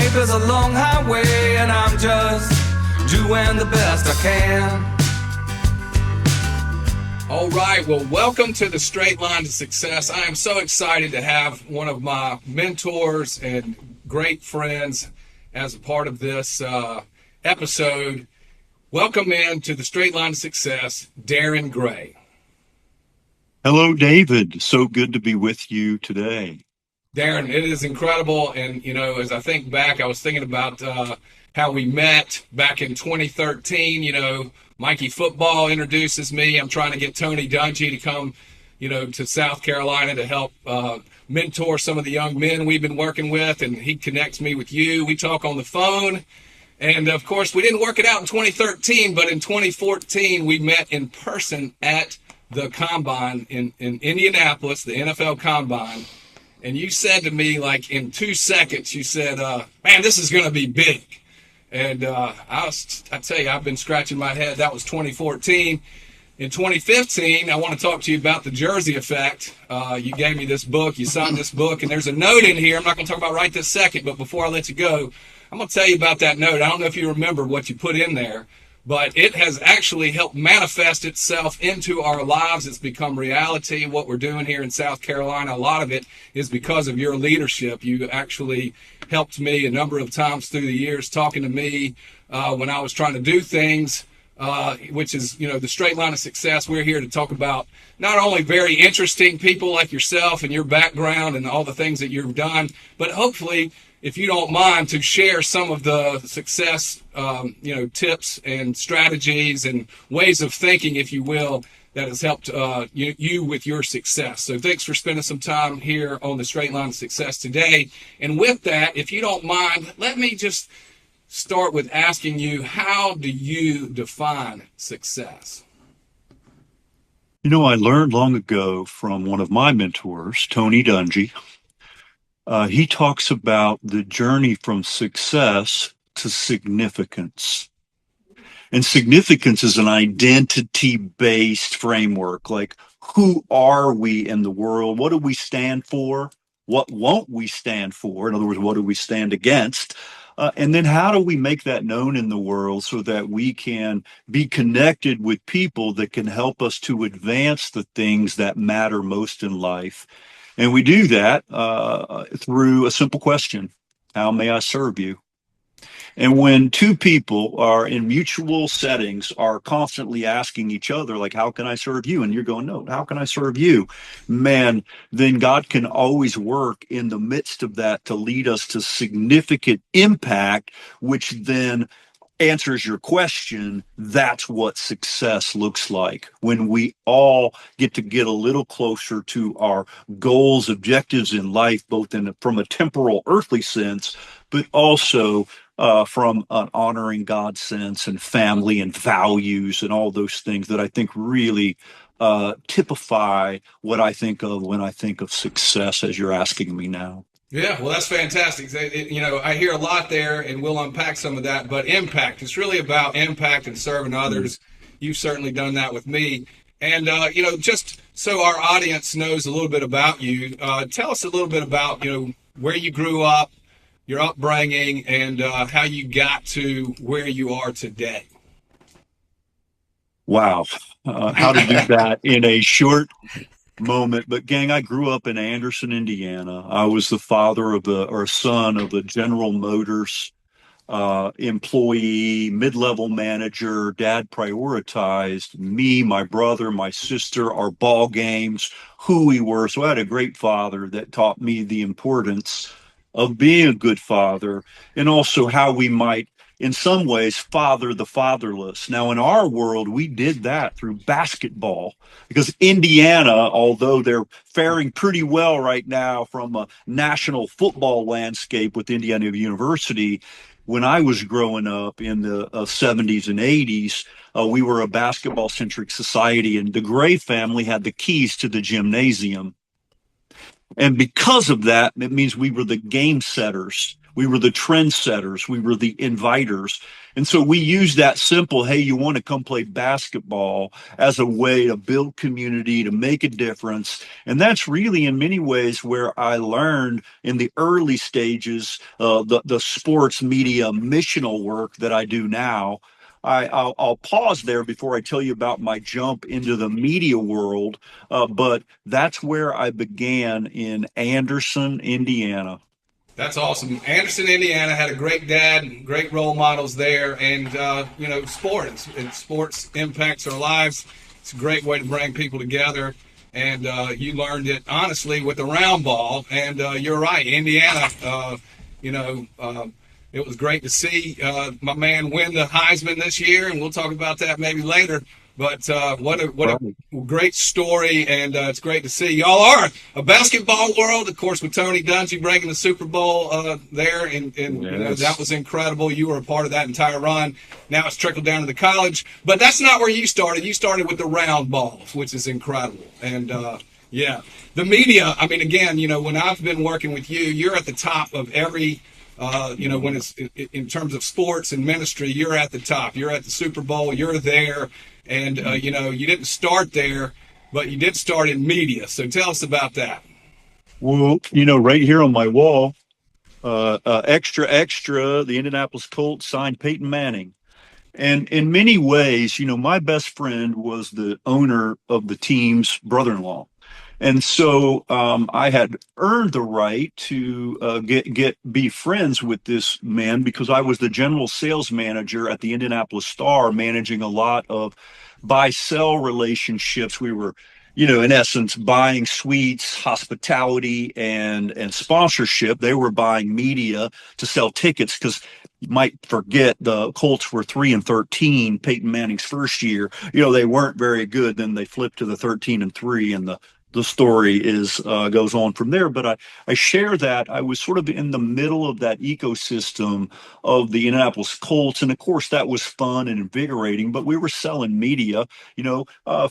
life is a long highway, and I'm just doing the best I can. All right, well, welcome to the Straight Line to Success. I am so excited to have one of my mentors and great friends as a part of this episode. Welcome in to the Straight Line to Success, Darrin Gray. Hello, David. So good to be with you today. Darrin, it is incredible. And, you know, as I think back, I was thinking about how we met back in 2013. You know, Mikey Football introduces me. I'm trying to get Tony Dungy to come, you know, to South Carolina to help mentor some of the young men we've been working with. And he connects me with you. We talk on the phone. And, of course, we didn't work it out in 2013, but in 2014, we met in person at the Combine in Indianapolis, the NFL Combine. And you said to me, like, in 2 seconds, you said, man, this is going to be big. And I tell you, I've been scratching my head. That was 2014. In 2015, I want to talk to you about the Jersey effect. You gave me this book. You signed this book. And there's a note in here I'm not going to talk about right this second, but before I let you go, I'm going to tell you about that note. I don't know if you remember what you put in there, but it has actually helped manifest itself into our lives. It's become reality. What we're doing here in South Carolina, a lot of it is because of your leadership. You actually helped me a number of times through the years, talking to me when I was trying to do things, which is, you know, the Straight Line of Success. We're here to talk about not only very interesting people like yourself and your background and all the things that you've done, but hopefully, if you don't mind, to share some of the success, tips and strategies and ways of thinking, if you will, that has helped you with your success. So thanks for spending some time here on the Straight Line of Success today. And with that, if you don't mind, let me just start with asking you, how do you define success? You know, I learned long ago from one of my mentors, Tony Dungy. He talks about the journey from success to significance. And significance is an identity-based framework. Like, who are we in the world? What do we stand for? What won't we stand for? In other words, what do we stand against? And then how do we make that known in the world so that we can be connected with people that can help us to advance the things that matter most in life? And we do that through a simple question: how may I serve you? And when two people are in mutual settings, are constantly asking each other, like, how can I serve you? And you're going, no, how can I serve you? Man, then God can always work in the midst of that to lead us to significant impact, which then answers your question. That's what success looks like, when we all get a little closer to our goals, objectives in life, both from a temporal earthly sense, but also from an honoring God sense and family and values and all those things that I think really typify what I think of when I think of success, as you're asking me now. Yeah, well, that's fantastic. You know, I hear a lot there, and we'll unpack some of that, but impact. It's really about impact and serving others. You've certainly done that with me. And, just so our audience knows a little bit about you, tell us a little bit about, where you grew up, your upbringing, and how you got to where you are today. Wow. How to do that in a short moment. But gang, I grew up in Anderson, Indiana. I was the son of a General Motors employee, mid-level manager. Dad prioritized me, my brother, my sister, our ball games, who we were. So I had a great father that taught me the importance of being a good father, and also how we might, in some ways, father the fatherless. Now, in our world, we did that through basketball, because Indiana, although they're faring pretty well right now from a national football landscape with Indiana University, when I was growing up in the 70s and 80s, we were a basketball-centric society, and the Gray family had the keys to the gymnasium. And because of that, it means we were the game setters. We were the trendsetters. We were the inviters. And so we used that simple, hey, you want to come play basketball, as a way to build community, to make a difference. And that's really in many ways where I learned in the early stages, the sports media missional work that I do now. I'll pause there before I tell you about my jump into the media world, but that's where I began in Anderson, Indiana. That's awesome. Anderson, Indiana had a great dad, great role models there, and sports impacts our lives. It's a great way to bring people together, and you learned it honestly with the round ball. And you're right, Indiana. It was great to see my man win the Heisman this year, and we'll talk about that maybe later. But what a great story, and it's great to see. Y'all are a basketball world, of course, with Tony Dungy bringing the Super Bowl there, and yes. That was incredible. You were a part of that entire run. Now it's trickled down to the college. But that's not where you started. You started with the round balls, which is incredible. And, the media, I mean, again, when I've been working with you, you're at the top of every when it's in terms of sports and ministry, you're at the top. You're at the Super Bowl. You're there. And, you didn't start there, but you did start in media. So tell us about that. Well, right here on my wall, extra, the Indianapolis Colts signed Peyton Manning. And in many ways, my best friend was the owner of the team's brother-in-law. And so I had earned the right to be friends with this man because I was the general sales manager at the Indianapolis Star, managing a lot of buy-sell relationships. We were, in essence, buying suites, hospitality, and sponsorship. They were buying media to sell tickets because you might forget the Colts were 3-13 Peyton Manning's first year. They weren't very good. Then they flipped to the 13-3, and the story goes on from there. But I share that I was sort of in the middle of that ecosystem of the Indianapolis Colts. And of course, that was fun and invigorating, but we were selling media,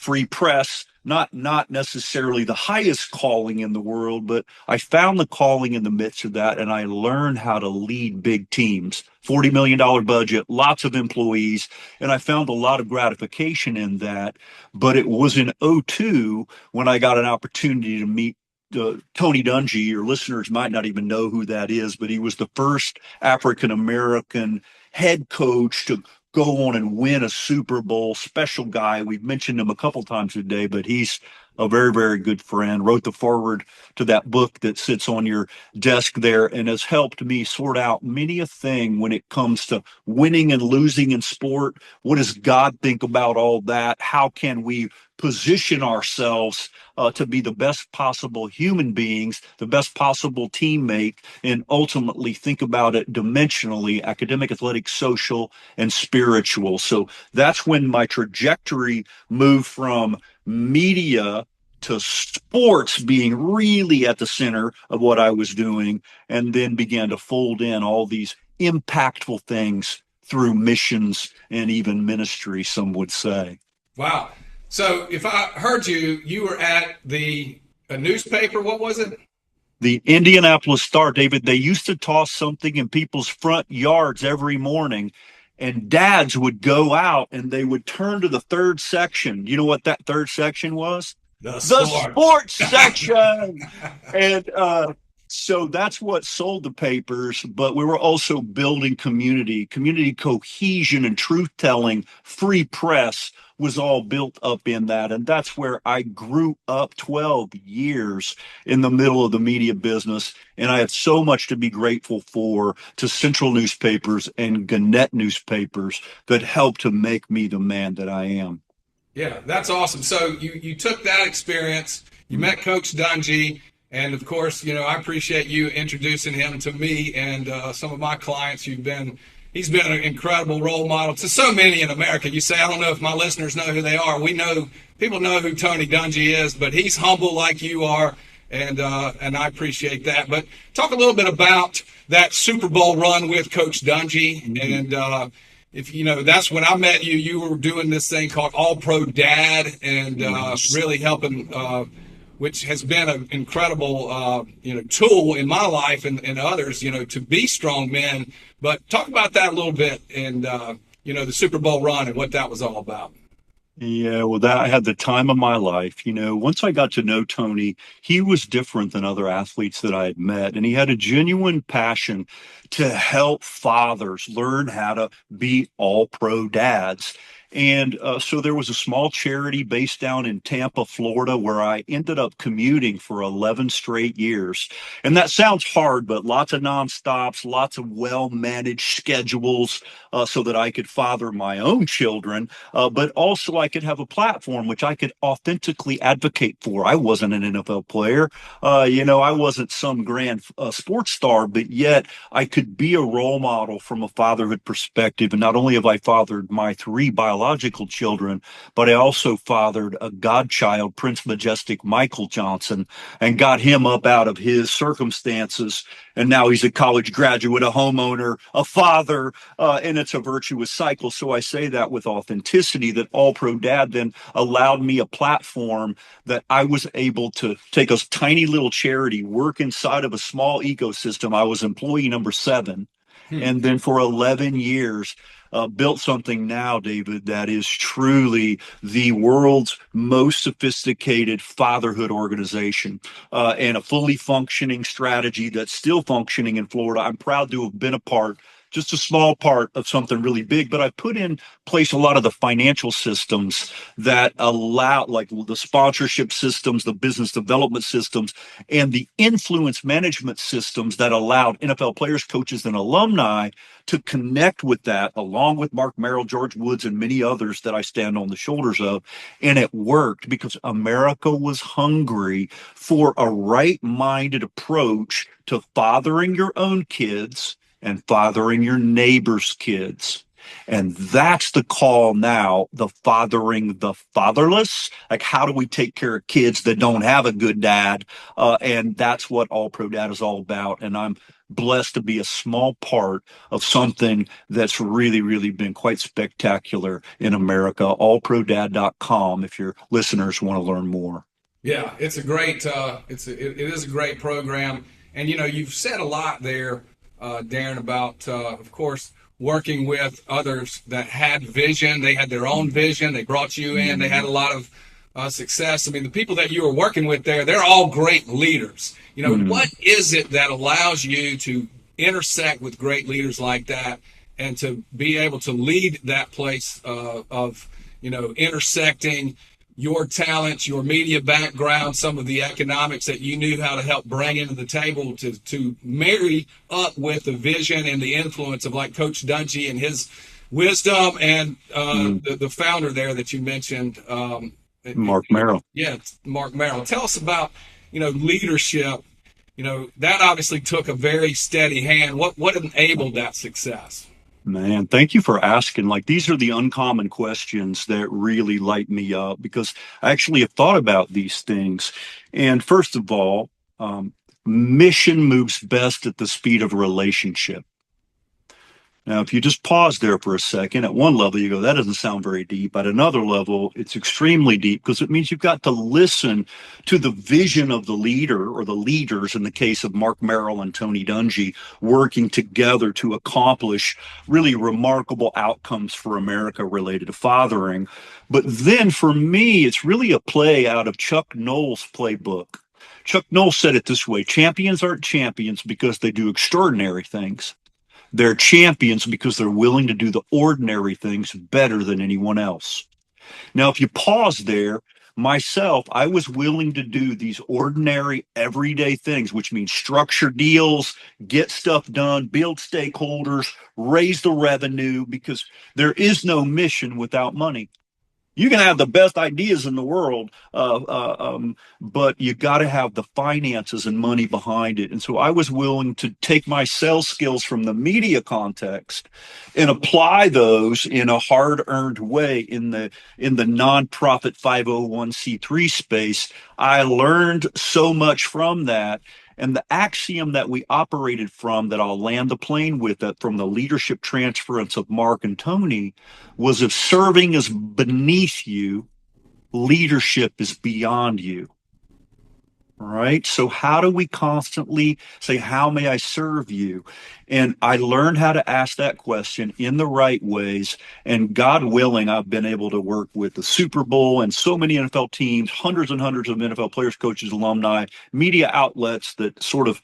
free press, not necessarily the highest calling in the world, but I found the calling in the midst of that. And I learned how to lead big teams, $40 million budget, lots of employees. And I found a lot of gratification in that. But it was in '02 when I got an opportunity to meet Tony Dungy. Your listeners might not even know who that is, but he was the first African-American head coach to go on and win a Super Bowl. Special guy. We've mentioned him a couple times today, but he's a very, very good friend. Wrote the foreword to that book that sits on your desk there and has helped me sort out many a thing when it comes to winning and losing in sport. What does God think about all that? How can we position ourselves to be the best possible human beings, the best possible teammate, and ultimately think about it dimensionally, academic, athletic, social, and spiritual. So that's when my trajectory moved from media to sports being really at the center of what I was doing, and then began to fold in all these impactful things through missions and even ministry, some would say. Wow. So if I heard you, you were at a newspaper. What was it? The Indianapolis Star, David. They used to toss something in people's front yards every morning, and dads would go out and they would turn to the third section. You know what that third section was? The sports section. And so that's what sold the papers. But we were also building community cohesion, and truth telling. Free press was all built up in that. And that's where I grew up 12 years in the middle of the media business. And I have so much to be grateful for to Central newspapers and Gannett newspapers that helped to make me the man that I am. Yeah, that's awesome. So you took that experience, you met Coach Dungy, and of course, I appreciate you introducing him to me and some of my clients. He's been an incredible role model to so many in America. You say, I don't know if my listeners know who they are. People know who Tony Dungy is, but he's humble like you are, and I appreciate that. But talk a little bit about that Super Bowl run with Coach Dungy, and if that's when I met you. You were doing this thing called All Pro Dad, and really helping which has been an incredible, tool in my life and others, to be strong men. But talk about that a little bit and, the Super Bowl run and what that was all about. Yeah, well, that I had the time of my life. Once I got to know Tony, he was different than other athletes that I had met, and he had a genuine passion to help fathers learn how to be all pro dads. And so there was a small charity based down in Tampa, Florida, where I ended up commuting for 11 straight years. And that sounds hard, but lots of nonstops, lots of well managed schedules so that I could father my own children, but also I could have a platform which I could authentically advocate for. I wasn't an NFL player. I wasn't some grand sports star, but yet I could be a role model from a fatherhood perspective. And not only have I fathered my three biological children, but I also fathered a godchild, Prince Majestic Michael Johnson, and got him up out of his circumstances. And now he's a college graduate, a homeowner, a father, and it's a virtuous cycle. So I say that with authenticity, that All Pro Dad then allowed me a platform that I was able to take a tiny little charity, work inside of a small ecosystem. I was employee number 7. And then for 11 years, built something now, David, that is truly the world's most sophisticated fatherhood organization, and a fully functioning strategy that's still functioning in Florida. I'm proud to have been a part, just a small part of something really big, but I put in place a lot of the financial systems that allow, like the sponsorship systems, the business development systems, and the influence management systems that allowed NFL players, coaches, and alumni to connect with that, along with Mark Merrill, George Woods, and many others that I stand on the shoulders of. And it worked because America was hungry for a right-minded approach to fathering your own kids and fathering your neighbor's kids. And that's the call now, the fathering the fatherless. Like, how do we take care of kids that don't have a good dad? And that's what All Pro Dad is all about. And I'm blessed to be a small part of something that's really, really been quite spectacular in America. allprodad.com if your listeners want to learn more. Yeah, it's a great, it is a great program. And, you've said a lot there, Darrin, about, of course, working with others that had vision. They had their own vision. They brought you in. They had a lot of success. I mean, the people that you were working with there, they're all great leaders. What is it that allows you to intersect with great leaders like that and to be able to lead that place of intersecting your talents, your media background, some of the economics that you knew how to help bring into the table to marry up with the vision and the influence of like Coach Dungy and his wisdom and the founder there that you mentioned. Mark Merrill. Yeah, Mark Merrill. Tell us about, leadership. That obviously took a very steady hand. What enabled that success? Man, thank you for asking. Like, these are the uncommon questions that really light me up because I actually have thought about these things. And first of all, mission moves best at the speed of a relationship. Now, if you just pause there for a second, at one level, you go, that doesn't sound very deep. At another level, it's extremely deep because it means you've got to listen to the vision of the leader or the leaders, in the case of Mark Merrill and Tony Dungy, working together to accomplish really remarkable outcomes for America related to fathering. But then for me, it's really a play out of Chuck Noll's playbook. Chuck Noll said it this way: champions aren't champions because they do extraordinary things. They're champions because they're willing to do the ordinary things better than anyone else. Now, if you pause there, myself, I was willing to do these ordinary, everyday things, which means structure deals, get stuff done, build stakeholders, raise the revenue, because there is no mission without money. You can have the best ideas in the world, but you got to have the finances and money behind it. And so I was willing to take my sales skills from the media context and apply those in a hard-earned way in the nonprofit 501c3 space. I learned so much from that. And the axiom that we operated from, that I'll land the plane with, that from the leadership transference of Mark and Tony, was if serving is beneath you, leadership is beyond you. right? So how do we constantly say, how may I serve you? And I learned how to ask that question in the right ways. And God willing, I've been able to work with the Super Bowl and so many NFL teams, hundreds and hundreds of NFL players, coaches, alumni, media outlets that sort of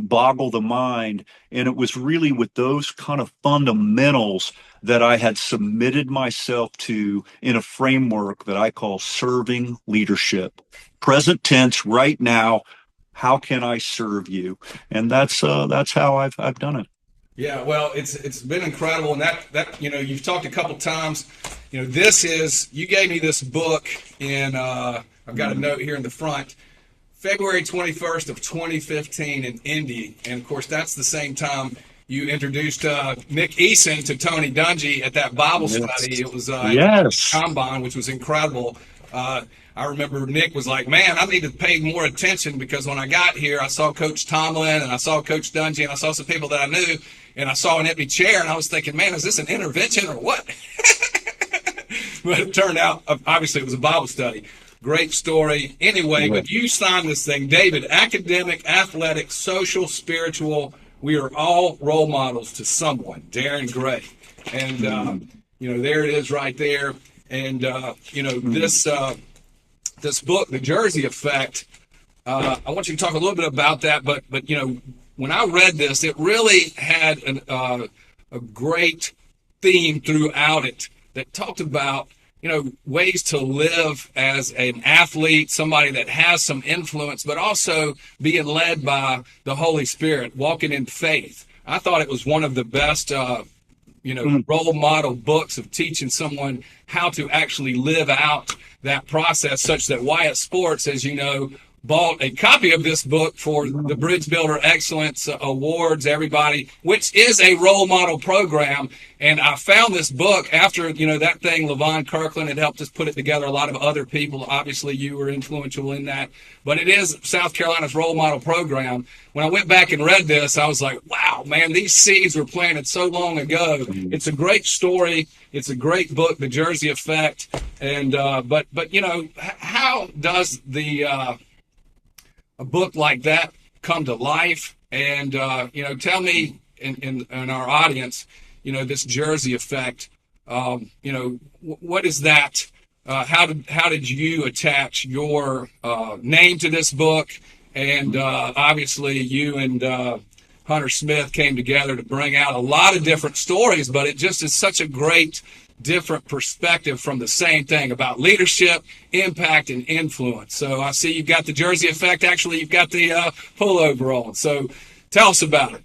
boggle the mind. And it was really with those kind of fundamentals that I had submitted myself to in a framework that I call serving leadership. Present tense, right now. How can I serve you? And that's how I've done it. Yeah, well, it's been incredible, and that you've talked a couple times. This is you gave me this book in I've got a note here in the front, February 21st of 2015 in Indy, and of course that's the same time you introduced Nick Eason to Tony Dungy at that Bible study. It was Yes. Combine, which was incredible. I remember Nick was like, man, I need to pay more attention because when I got here, I saw Coach Tomlin and I saw Coach Dungy and I saw some people that I knew and I saw an empty chair and I was thinking, man, is this an intervention or what? But it turned out, obviously, it was a Bible study. Great story. Anyway, but you signed this thing, David, academic, athletic, social, spiritual. We are all role models to someone, Darrin Gray. And, there it is right there. And, this book, The Jersey Effect, I want you to talk a little bit about that. But when I read this, it really had a great theme throughout it that talked about, ways to live as an athlete, somebody that has some influence, but also being led by the Holy Spirit, walking in faith. I thought it was one of the best role model books of teaching someone how to actually live out that process, such that Wyatt Sports, as you know, bought a copy of this book for the Bridge Builder Excellence Awards, everybody, which is a role model program. And I found this book after, that thing, Levon Kirkland had helped us put it together. A lot of other people, obviously you were influential in that, but it is South Carolina's role model program. When I went back and read this, I was like, wow, man, these seeds were planted so long ago. It's a great story. It's a great book, The Jersey Effect. And, but how does a book like that come to life? And, tell me in our audience, this Jersey Effect, what is that? How did you attach your name to this book? And obviously you and Hunter Smith came together to bring out a lot of different stories, but it just is such a great different perspective from the same thing about leadership, impact, and influence. So I see you've got the Jersey Effect. Actually, you've got the pullover on. So tell us about it.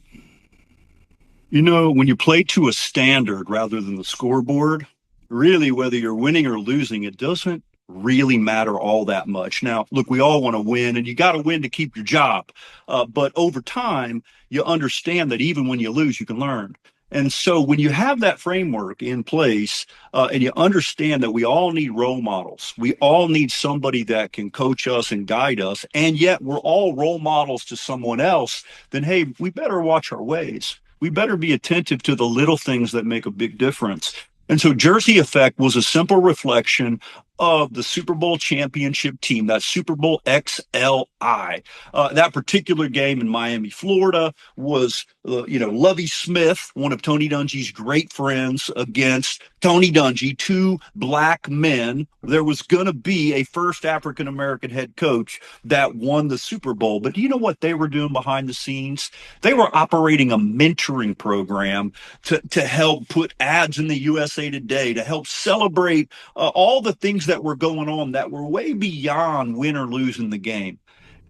When you play to a standard rather than the scoreboard, really, whether you're winning or losing, it doesn't really matter all that much. Now, look, we all want to win, and you got to win to keep your job. But over time, you understand that even when you lose, you can learn. And so when you have that framework in place and you understand that we all need role models, we all need somebody that can coach us and guide us, and yet we're all role models to someone else, then, hey, we better watch our ways. We better be attentive to the little things that make a big difference. And so Jersey Effect was a simple reflection of the Super Bowl championship team, that Super Bowl XLI. That particular game in Miami, Florida was, Lovie Smith, one of Tony Dungy's great friends, against Tony Dungy, two black men. There was going to be a first African-American head coach that won the Super Bowl. But do you know what they were doing behind the scenes? They were operating a mentoring program to help put ads in the USA Today, to help celebrate all the things that were going on that were way beyond win or lose in the game.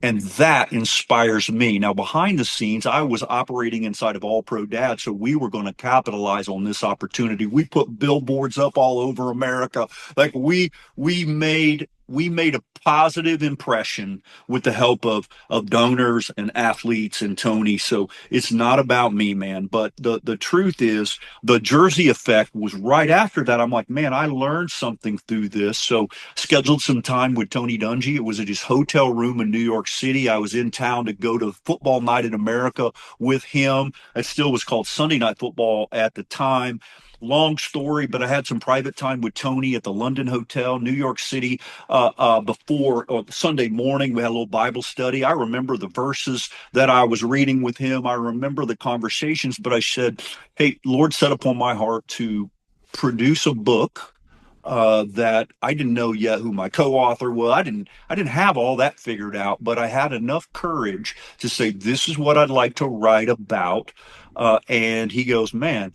And that inspires me. Now, behind the scenes, I was operating inside of All Pro Dad, so we were going to capitalize on this opportunity. We put billboards up all over America. Like we made a positive impression with the help of donors and athletes and Tony. So it's not about me, man. But the truth is, the Jersey Effect was right after that. I'm like, man, I learned something through this. So scheduled some time with Tony Dungy. It was at his hotel room in New York City. I was in town to go to Football Night in America with him. It still was called Sunday Night Football at the time. long story, but I had some private time with Tony at the London Hotel, New York City, before Sunday morning. We had a little Bible study. I remember the verses that I was reading with him. I remember the conversations, but I said, hey, Lord set upon my heart to produce a book that I didn't know yet who my co-author was. I didn't have all that figured out, but I had enough courage to say, this is what I'd like to write about. And he goes, man,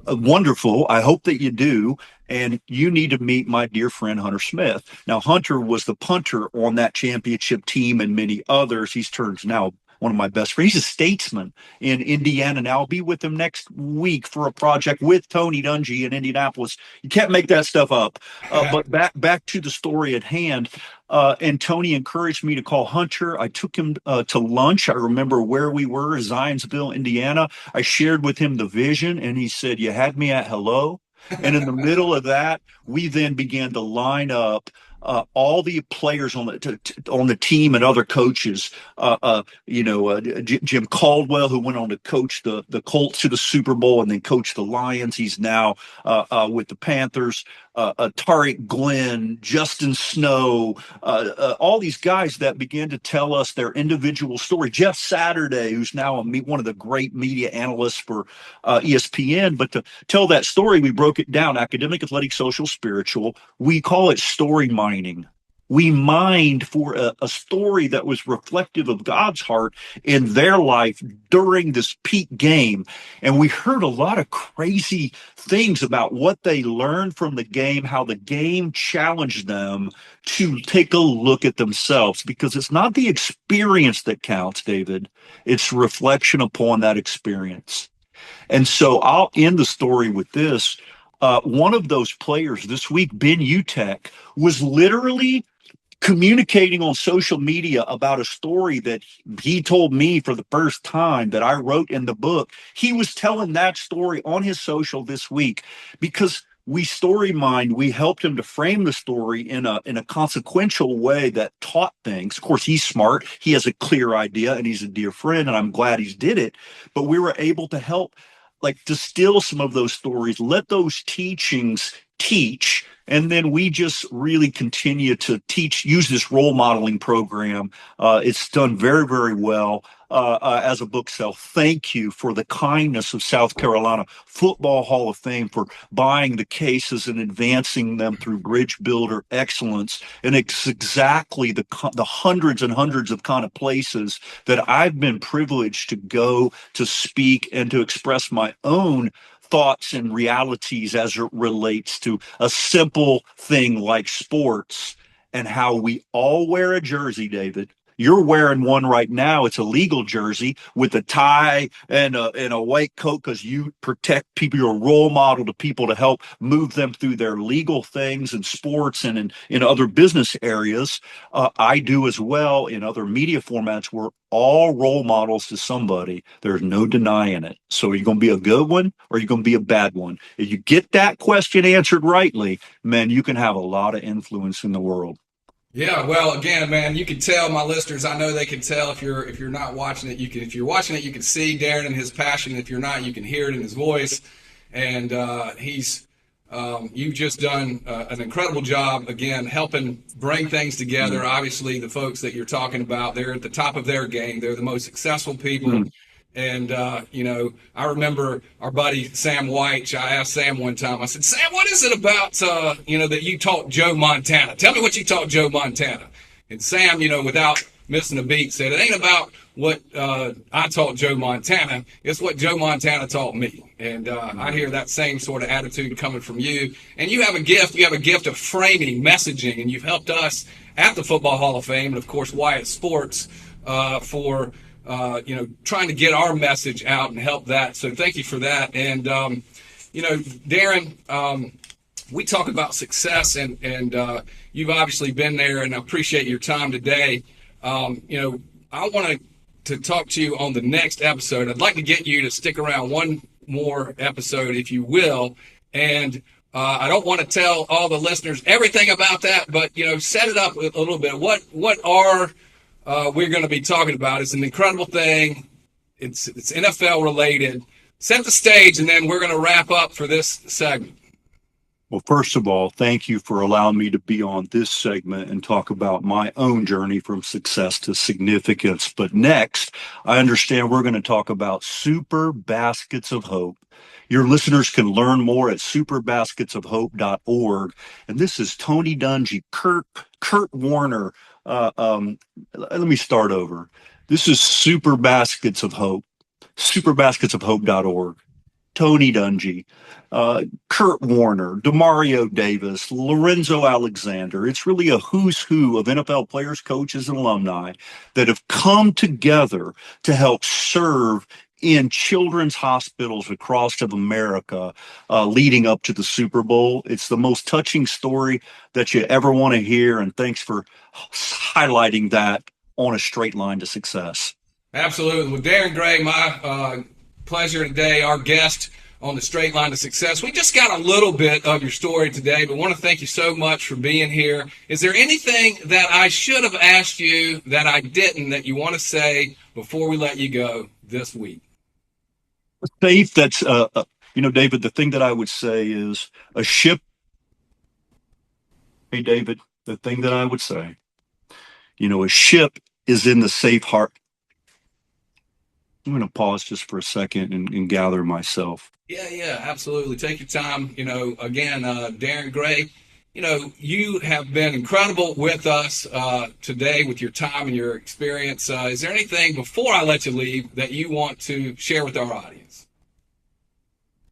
wonderful. I hope that you do. And you need to meet my dear friend, Hunter Smith. Now, Hunter was the punter on that championship team and many others. He's turned now one of my best friends. He's a statesman in Indiana. Now, I'll be with him next week for a project with Tony Dungy in Indianapolis. You can't make that stuff up. But back to the story at hand. And Tony encouraged me to call Hunter. I took him to lunch. I remember where we were, Zionsville, Indiana. I shared with him the vision, and he said, you had me at hello. And in the middle of that, we then began to line up all the players on the team and other coaches. Jim Caldwell, who went on to coach the Colts to the Super Bowl and then coach the Lions. He's now with the Panthers. Tariq Glenn, Justin Snow, all these guys that began to tell us their individual story. Jeff Saturday, who's now one of the great media analysts for ESPN. But to tell that story, we broke it down: academic, athletic, social, spiritual. We call it story mining. We mined for a story that was reflective of God's heart in their life during this peak game. And we heard a lot of crazy things about what they learned from the game, how the game challenged them to take a look at themselves, because it's not the experience that counts, David. It's reflection upon that experience. And so I'll end the story with this. One of those players this week, Ben Utek, was literally communicating on social media about a story that he told me for the first time that I wrote in the book. He was telling that story on his social this week because we story mined. We helped him to frame the story in a consequential way that taught things. Of course, he's smart. He has a clear idea, and he's a dear friend, and I'm glad he's did it. But we were able to help distill some of those stories, let those teachings teach. And then we just really continue to use this role modeling program. It's done very, very well as a bookshelf. Thank you for the kindness of South Carolina Football Hall of Fame for buying the cases and advancing them through Bridge Builder excellence. And it's exactly the hundreds and hundreds of kind of places that I've been privileged to go to speak and to express my own thoughts and realities as it relates to a simple thing like sports and how we all wear a jersey, David. You're wearing one right now. It's a legal jersey with a tie and a white coat because you protect people. You're a role model to people to help move them through their legal things in sports and in other business areas. I do as well in other media formats. We're all role models to somebody. There's no denying it. So are you going to be a good one or are you going to be a bad one? If you get that question answered rightly, man, you can have a lot of influence in the world. Yeah, well, again, man, you can tell my listeners. I know they can tell if you're not watching it. If you're watching it, you can see Darrin and his passion. If you're not, you can hear it in his voice. And you've just done an incredible job, again, helping bring things together. Mm-hmm. Obviously, the folks that you're talking about, they're at the top of their game. They're the most successful people. Mm-hmm. And, I remember our buddy Sam White. I asked Sam one time, I said, Sam, what is it about, that you taught Joe Montana? Tell me what you taught Joe Montana. And Sam, without missing a beat, said, it ain't about what I taught Joe Montana. It's what Joe Montana taught me. And I hear that same sort of attitude coming from you. And you have a gift. You have a gift of framing, messaging, and you've helped us at the Football Hall of Fame and, of course, Wyatt Sports for trying to get our message out and help that. So thank you for that. And, Darrin, we talk about success and you've obviously been there, and I appreciate your time today. I want to talk to you on the next episode. I'd like to get you to stick around one more episode, if you will. And I don't want to tell all the listeners everything about that, but, set it up a little bit. What are we're going to be talking about? It's an incredible thing. It's NFL related. set the stage, and then we're going to wrap up for this segment. Well, first of all, thank you for allowing me to be on this segment and talk about my own journey from success to significance. But next, I understand we're going to talk about Super Baskets of Hope. Your listeners can learn more at superbasketsofhope.org. And this is Tony Dungy, Kurt Warner. Let me start over. This is Super Baskets of Hope, superbasketsofhope.org. Tony Dungy, Kurt Warner, Demario Davis, Lorenzo Alexander. It's really a who's who of NFL players, coaches, and alumni that have come together to help serve in children's hospitals across America leading up to the Super Bowl. It's the most touching story that you ever want to hear, and thanks for highlighting that on A Straight Line to Success. Absolutely. Well, Darrin Gray, my pleasure today, our guest on the Straight Line to Success. We just got a little bit of your story today, but want to thank you so much for being here. Is there anything that I should have asked you that I didn't that you want to say before we let you go this week? Safe, that's, David, the thing that I would say is a ship. Hey, David, the thing that I would say, a ship is in the safe harbor. I'm going to pause just for a second and gather myself. Yeah, absolutely. Take your time. Again, Darrin Gray, you have been incredible with us today with your time and your experience. Is there anything before I let you leave that you want to share with our audience?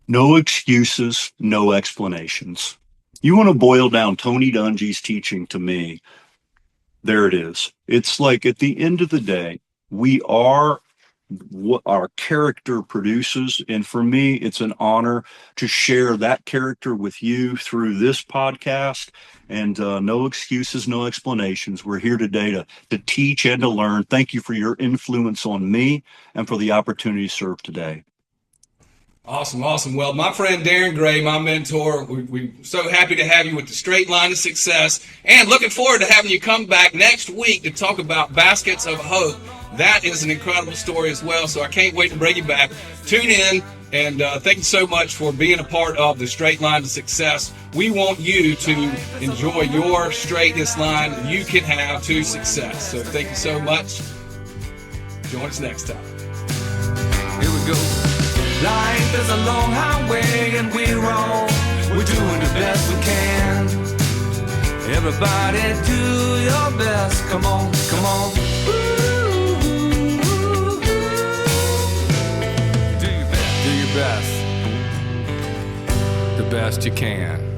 No excuses, no explanations. You want to boil down Tony Dungy's teaching to me, there it is. It's like at the end of the day, we are what our character produces. And for me, it's an honor to share that character with you through this podcast. And no excuses, no explanations. We're here today to teach and to learn. Thank you for your influence on me and for the opportunity to serve today. Awesome. Well, my friend Darrin Gray, my mentor, we're so happy to have you with the Straight Line to Success, and looking forward to having you come back next week to talk about Baskets of Hope. That is an incredible story as well, so I can't wait to bring you back. Tune in, and thank you so much for being a part of the Straight Line to Success. We want you to enjoy your straightest line you can have to success. So thank you so much. Join us next time. Here we go. Life is a long highway and we're doing the best we can. Everybody do your best, come on. Do your best, the best you can.